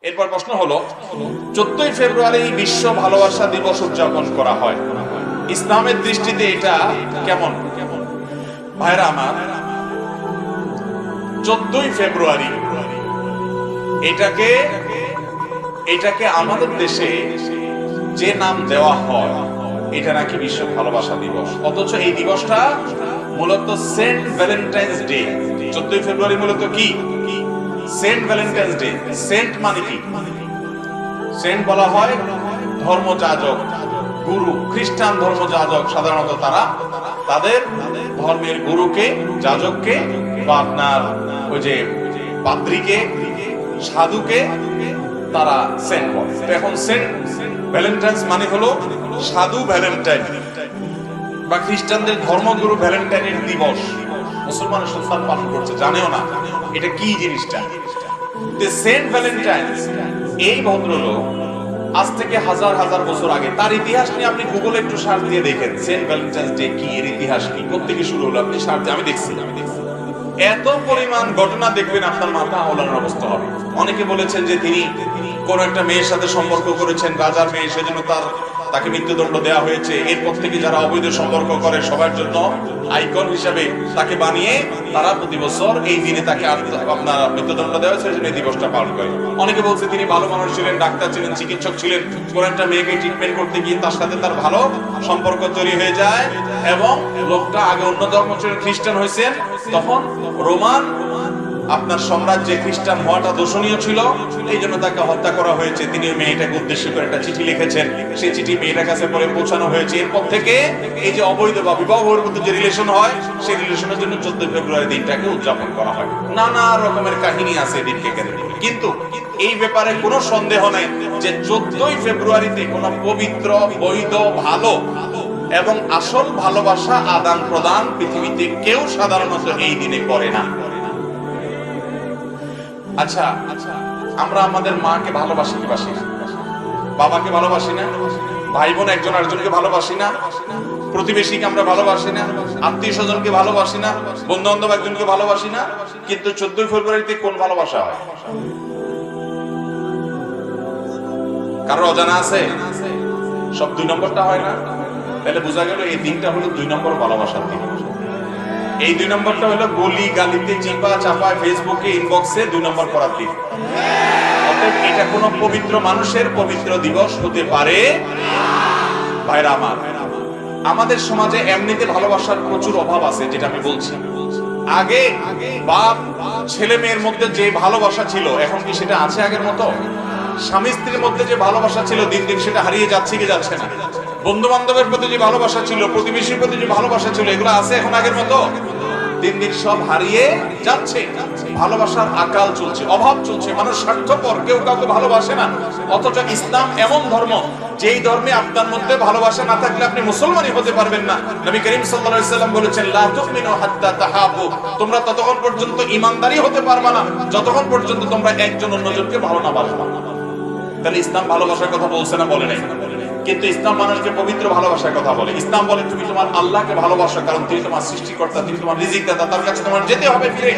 এরপর প্রশ্ন হলো, 14ই ফেব্রুয়ারি বিশ্ব ভালোবাসা দিবস উদযাপন করা হয়, ইসলামের দৃষ্টিতে এটা কেমন? ভাইরা আমার, 14ই ফেব্রুয়ারি এটাকে আমাদের দেশে যে নাম দেওয়া হয় এটা নাকি বিশ্ব ভালোবাসা দিবস, অথচ এই দিবসটা মূলত সেন্ট ভ্যালেন্টাইন্স ডে। 14ই ফেব্রুয়ারি মূলত কি? Saint Valentine's day. সেন্ট মানে কি? সেন্ট বলা হয় ধর্মযাজক, গুরু। খ্রিস্টান ধর্মযাজক সাধারণত তারা তাদের ধর্মের গুরুকে, যাজককে বা আপনার ওই যে পাদ্রীকে, সাধুকে তারা সেন্ট বলে। এখন সেন্ট ভ্যালেন্টাইন্স মানে হলো সাধু ভ্যালেন্টাইন বা খ্রিস্টানদের ধর্মগুরু ভ্যালেন্টাইনের দিবস। মুসলমানের সুলতান পালন করছে, জানেও না এটা কি জিনিসটা। সেন্ট ভ্যালেন্টাইন্স এই ভদ্রলোক আজ থেকে হাজার হাজার বছর আগে, তার ইতিহাস নিয়ে আপনি গুগলে একটু সার্চ দিয়ে দেখেন সেন্ট ভ্যালেন্টাইন্স ডে কি, এর ইতিহাস কি, কোত্থেকে শুরু হলো আপনি সার্চ দিয়ে, আমি দেখছি এত পরিমাণ ঘটনা দেখবেন আপনার মাথা ওলানোর অবস্থা হবে। অনেকে বলেছেন যে তিনি কোন একটা মেয়ের সাথে সম্পর্ক করেছেন, রাজার মেয়ে, সেজন্য তাকে মৃত্যুদণ্ড দেওয়া হয়েছে। এরপর থেকে যারা অবৈধ সম্পর্ক করে সবার জন্য আইকন হিসাবে তাকে বানিয়ে তারা প্রতি বছর এই দিনে তাকে আপনার মৃত্যুদণ্ড দেওয়া হয়েছে, সেজন্য এই দিবসটা পালন করে। অনেকে বলছে তিনি ভালো মানুষ ছিলেন, ডাক্তার ছিলেন, চিকিৎসক ছিলেন, কোন একটা মেয়েকে ট্রিটমেন্ট করতে গিয়ে তার সাথে তার ভালো সম্পর্ক তৈরি হয়ে যায় এবং লোকটা আগে অন্য ধর্ম ছিলেন, খ্রিস্টান হয়েছেন। তখন রোমান আপনার সাম্রাজ্যে খ্রিস্টান হওয়াটা দোষণীয় ছিল, এই জন্য তাকে হত্যা করা হয়েছে। তিনি ওই মেয়েটাকে উদ্দেশ্য করে একটা চিঠি লিখেছেন, সেই চিঠি মেয়েটার কাছে পরে পৌঁছানো হয়েছে। এরপর থেকে এই যে অবৈধ বা বিবাহ বহির্ভূত যে রিলেশন হয়, সেই রিলেশনের জন্য 14 ফেব্রুয়ারি দিনটাকে উদযাপন করা হয়। নানা রকমের কাহিনী আছে দিনকে কেন্দ্র করে, কিন্তু এই ব্যাপারে কোনো সন্দেহ নাই যে 14ই ফেব্রুয়ারিতে কোনো পবিত্র, বৈধ, ভালো এবং আসল ভালোবাসা আদান প্রদান পৃথিবীতে কেউ সাধারণত এই দিনে করে না। আচ্ছা, আমরা আমাদের মাকে ভালোবাসি কি বাসি না? বাবাকে ভালোবাসি না? ভাই বোন একজন আরেকজনকে ভালোবাসি না? প্রতিবেশীকে আমরা ভালোবাসি না? আত্মীয় স্বজনকে ভালোবাসি না? বন্ধু বান্ধব একজনকে ভালোবাসি না? কিন্তু 14 ফেব্রুয়ারিতে কোন ভালোবাসা হয়? কারো অজানা আছে? সব 2 নম্বরটা হয় না? তাহলে বোঝা গেল এই দিনটা হলো 2 নম্বর ভালোবাসার দিন। এই 2 নম্বরটা হলো গলি গালিতে, চিপা চাপায়, ফেসবুকে, ইনবক্সে 2 নম্বর করার দিন। অতএব এটা কোনো পবিত্র মানুষের পবিত্র দিবস হতে পারে ভাইরা আমার। আমাদের সমাজে এমনিতে ভালোবাসার প্রচুর অভাব আছে, যেটা আমি বলছি। আগে বাপ ছেলে মেয়ের মধ্যে যে ভালোবাসা ছিল, এখন কি সেটা আছে আগের মতো? স্বামী স্ত্রীর মধ্যে যে ভালোবাসা ছিল, দিন দিন সেটা হারিয়ে যাচ্ছে কি যাচ্ছে না? বন্ধু বান্ধবের প্রতি যে ভালোবাসা ছিল, প্রতিবেশীর প্রতি যে ভালোবাসা ছিল, এগুলো আছে এখন আগের মতো? দিন দিন সব হারিয়ে যাচ্ছে। ভালোবাসার আকাল চলছে, অভাব চলছে, মানুষ স্বার্থপর, কেউ কাউকে ভালোবাসে না। অথচ ইসলাম এমন ধর্ম, যেই ধর্মে আপনার মধ্যে ভালোবাসা না থাকলে আপনি মুসলমানই হতে পারবেন না। নবী করিম সাল্লাল্লাহু আলাইহি সাল্লাম বলেছেন, লা তুমিনু হাত্তা তাহাবু, তোমরা ততক্ষণ পর্যন্ত ঈমানদারই হতে পারবে না যতক্ষণ পর্যন্ত তোমরা একজন অন্যজনকে ভালো না বাসবা। তাহলে ইসলাম ভালোবাসার কথা বলছে না? বলে নাই। কিন্তু ইসলাম মানুষকে পবিত্র ভালোবাসার কথা বলে। ইসলাম বলে তুমি তোমার আল্লাহকে ভালোবাসো, কারণ তিনি তোমার সৃষ্টিকর্তা, তিনি তোমার রিজিক দাতা, তার কাছে তোমার যেতে হবে ফিরে।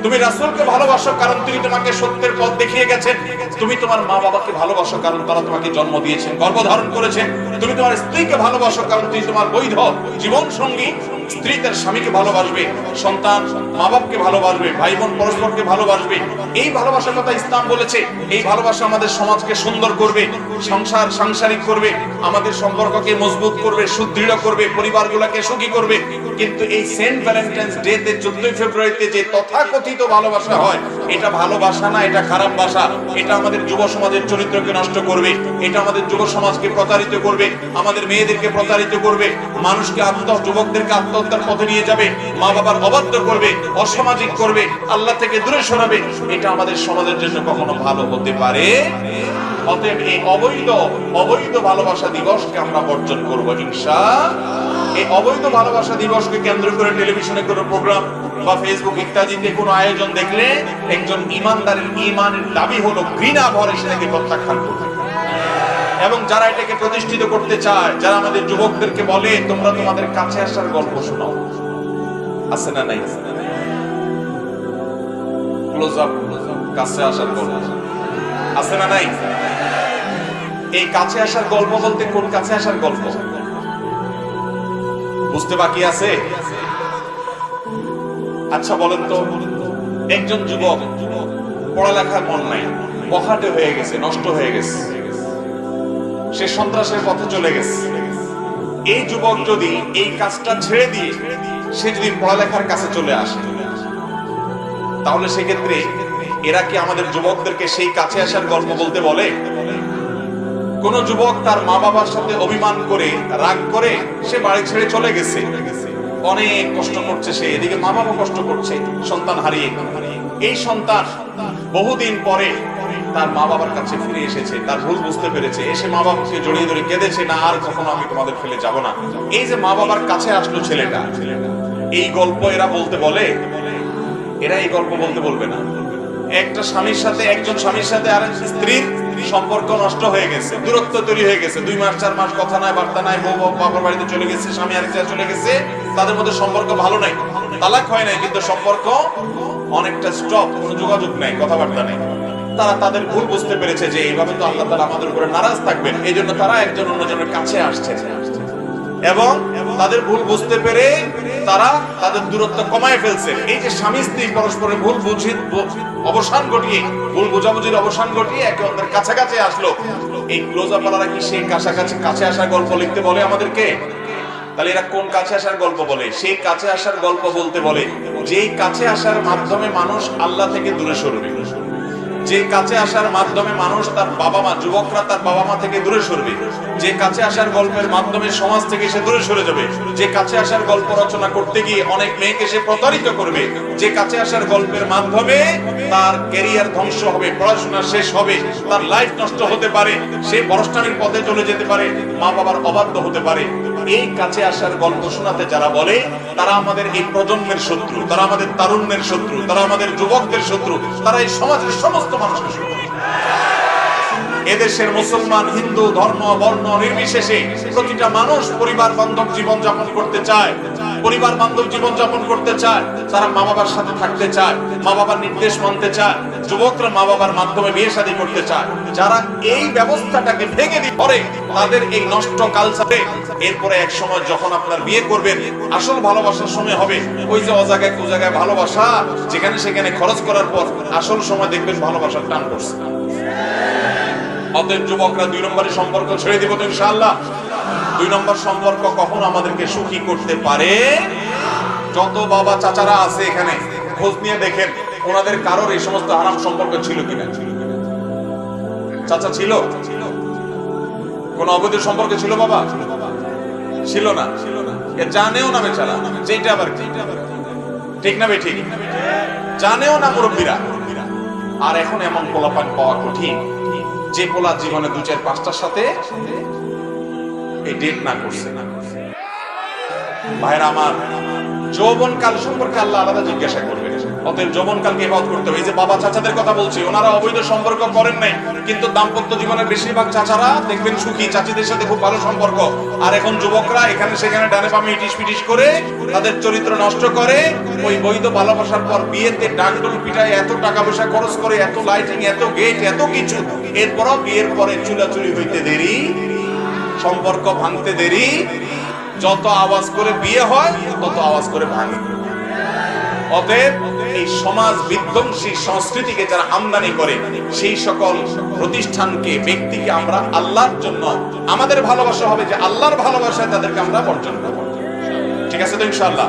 তুমি রাসূলকে ভালোবাসো, কারণ তিনি তোমাকে সত্যের পথ দেখিয়ে গেছেন। তুমি তোমার মা বাবাকে ভালোবাসো, কারণ তারা তোমাকে জন্ম দিয়েছেন, গর্ভধারণ করেছেন। তুমি তোমার স্ত্রীকে ভালোবাসো, কারণ তিনি তোমার বৈধ জীবন সঙ্গী। স্ত্রী তার স্বামীকে ভালোবাসবে, সন্তান মা বাপকে ভালোবাসবে, ভাই বোন পরস্পরকে ভালোবাসবে। এই ভালোবাসার কথা ইসলাম বলেছে। এই ভালোবাসা আমাদের সমাজকে সুন্দর করবে, সাংসারিক করবে, আমাদের সম্পর্ককে মজবুত করবে, সুদৃঢ় করবে, পরিবারগুলোকে সুখী করবে। কিন্তু এই সেন্ট ভ্যালেন্টাইন্স ডে তে 14 ফেব্রুয়ারিতে যে তথাকথিত ভালোবাসা হয়, এটা ভালোবাসা না, এটা খারাপ বাসা। এটা আমাদের যুব সমাজের চরিত্রকে নষ্ট করবে, এটা আমাদের যুব সমাজকে প্রতারিত করবে, আমাদের মেয়েদেরকে প্রতারিত করবে, মানুষকে যুবকদেরকে আত্মহত্যার পথে নিয়ে যাবে, মা বাবার অবাধ্য করবে, অসামাজিক করবে, আল্লাহ থেকে দূরে সরাবে। এটা আমাদের সমাজের জন্য কখনো ভালো হতে পারে? অতএব এই অবৈধ ভালোবাসা দিবসকে আমরা বর্জন করবো ইনশাআল্লাহ। এই অবৈধ ভালোবাসা দিবসকে কেন্দ্র করে টেলিভিশনে কোনো প্রোগ্রাম বা ফেসবুক ইত্যাদিতে কোনো আয়োজন দেখলে একজন ঈমানদারের ঈমানের দাবি হলো ঘৃণা ভরে সেটাকে প্রত্যাখ্যান করবে। এবং যারা এটাকে প্রতিষ্ঠিত করতে চায়, যারা আমাদের যুবকদেরকে বলে তোমরা তোমাদের কাছে আসার গল্প শোনাও, আছে না নাই? ক্লোজ আপ, কাছে আসার গল্প। আছে না নাই? এই কাছে আসার গল্প বলতে কোন কাছে আসার গল্প বুঝতে বাকি আছে? আচ্ছা বলেন তো, একজন যুবক পড়ালেখার মন নাই, বখাটে হয়ে গেছে, নষ্ট হয়ে গেছে, সে সন্ত্রাসের পথে চলে গেছে। এই যুবক যদি এই কাজটা ছেড়ে দিয়ে সে যদি পড়ালেখার কাছে চলে আসে, তাহলে সেক্ষেত্রে এরা কি আমাদের যুবকদেরকে সেই কাছে আসার গল্প বলতে বলে? কোন যুবক তার মা বাবার সাথে অভিমান করে, রাগ করে সে বাড়ি ছেড়ে চলে গেছে, অনেক কষ্ট করছে সে, এদিকে মা বাবা কষ্ট করছে সন্তান হারিয়ে। এই সন্তান বহুদিন পরে তার মা বাবার কাছে ফিরে এসেছে, তার ভুল বুঝতে পেরেছে, এসে মা বাবাকে জড়িয়ে ধরে কেঁদেছে, না আর কখনো আমি তোমাদের ফেলে যাব না। এই যে মা বাবার কাছে আসলো ছেলেটা, এই গল্প এরা বলতে বলে? এরা এই গল্প বলতে বলবে না। একটা স্বামীর সাথে, একজন স্বামীর সাথে আর স্ত্রীর সম্পর্ক নষ্ট হয়ে গেছে, দূরত্ব তৈরি হয়ে গেছে, 2 মাস 4 মাস কথা নাই, বার্তা নাই, বউ বাবার বাড়িতে চলে গেছে, স্বামী আরেক জায়গায় চলে গেছে, তাদের মধ্যে সম্পর্ক ভালো নাই, তালাক হয় নাই, কিন্তু সম্পর্ক অনেকটা স্টপ, কোনো যোগাযোগ নাই, কথাবার্তা নাই। তারা তাদের ভুল বুঝতে পেরেছে যে এইভাবে তো আল্লাহ তাআলা আমাদের উপরে নারাজ থাকবেন, এই জন্য তারা একজন অন্যজনের কাছে আসছে, এবং তাদের ভুল বুঝতে পেরে তারা তাদের দূরত্ব কমায় ফেলছে। এই যে স্বামী স্ত্রী পরস্পরের ভুল বুঝির অবসান ঘটিয়ে, ভুল বোঝাবুঝির অবসান ঘটিয়ে একে অন্যের কাছাকাছি আসলো, এই ক্লোজ আপ ওয়ালারা কি সেই কাছে আসার গল্প লিখতে বলে আমাদেরকে? তাহলে এরা কোন কাছে আসার গল্প বলে? সেই কাছে আসার গল্প বলতে বলে যেই কাছে আসার মাধ্যমে মানুষ আল্লাহ থেকে দূরে সরবে, যে কাছে আসার মাধ্যমে মানুষ তার বাবা মা, যুবকরা তার বাবা মা থেকে দূরে সরবে, যে কাছে আসার গল্পের মাধ্যমে সমাজ থেকে সে দূরে সরে যাবে, যে কাছে আসার গল্প রচনা করতে গিয়ে অনেক মেয়েকে সে প্রতারিত করবে, যে কাছে আসার গল্পের মাধ্যমে তার ক্যারিয়ার ধ্বংস হবে, পড়াশোনা শেষ হবে, তার লাইফ নষ্ট হতে পারে, সে বরষ্টামির পথে চলে যেতে পারে, মা বাবার অবাধ্য হতে পারে। এই কাছে আসার গল্প শোনাতে যারা বলে, তারা আমাদের এই প্রজন্মের শত্রু, তারা আমাদের তারুণ্যের শত্রু, তারা আমাদের যুবকদের শত্রু, তারা এই সমাজের সমস্ত মানুষের শত্রু। এদেশের মুসলমান, হিন্দু, ধর্ম বর্ণ নির্বিশেষে প্রতিটা মানুষ পরিবার বান্ধব জীবন যাপন করতে চায়, পরিবার বান্ধব জীবন যাপন করতে চায়, তারা মা বাবার সাথে থাকতে চায়, মা বাবার নির্দেশ মানতে চায়, যুবকরা মা বাবার মাধ্যমে বিয়ে শাদী করতে চায়। যারা এই ব্যবস্থাটাকে ভেঙে দিয়ে করে তাদের এই নষ্ট কালচারে, এরপরে এক সময় যখন আপনার বিয়ে করবেন, আসল ভালোবাসার সময় হবে ওই যে অজায়গায় কুজায়গায় ভালোবাসা, যেখানে সেখানে খরচ করার পর আসল সময় দেখবেন ভালোবাসার টান পড়ছে। অতএব যুবকরা 2 নম্বরের সম্পর্ক ছেড়ে দিব তো ইনশাআল্লাহ। 2 নম্বর সম্পর্ক কখন আমাদেরকে সুখী করতে পারে? যত বাবা চাচারা আছে এখানে খোঁজ নিয়ে দেখেন, ওনাদের কারোর এই সমস্ত হারাম সম্পর্ক ছিল কিনা? চাচা ছিল? কোন অবৈধ সম্পর্ক ছিল বাবা? ছিল না। এ জানেও না বেচারা, যেটা আবার ঠিক না বে ঠিক, জানেও না মুরব্বীরা। আর এখন এমন পোলাপান পাওয়া কঠিন, যে পোলা জীবনে 2 4 5টার সাথে এই ডেট না করছে। ভাইরা আমার, যৌবনকাল সম্পর্কে আল্লাহ আলাদা জিজ্ঞাসা করবে। অতএব যৌবনকালকে ইবাদত করতে হবে। এই যে বাবা চাচাদের কথা বলছি, ওনারা অবৈধ সম্পর্ক করেন নাই, কিন্তু দাম্পত্য জীবনের বেশিরভাগ চাচারা দেখবেন সুখী, চাচিদের সাথে খুব ভালো সম্পর্ক। আর এখন যুবকরা এখানে সেখানে ডানে বামে ইটিস পিটিস করে তাদের চরিত্র নষ্ট করে, ওই বৈধ ভালোবাসার পর বিয়েতে ডাকডোল পিটায়, এত টাকা পয়সা খরচ করে, এত লাইটিং, এত গেট, এত কিছু, এরপরও বিয়ের পরে চুলাচুলি হইতে দেরি, সম্পর্ক ভাঙতে দেরি। যত আওয়াজ করে বিয়ে হয় তত আওয়াজ করে ভাঙে। অতএব এই সমাজ বিধ্বংসী সংস্কৃতিকে যারা আমদানি করে, সেই সকল প্রতিষ্ঠানকে, ব্যক্তিকে আমরা আল্লাহর জন্য, আমাদের ভালোবাসা হবে যে আল্লাহর ভালোবাসায় তাদেরকে আমরা বর্জন করব। ঠিক আছে তো ইনশাআল্লাহ?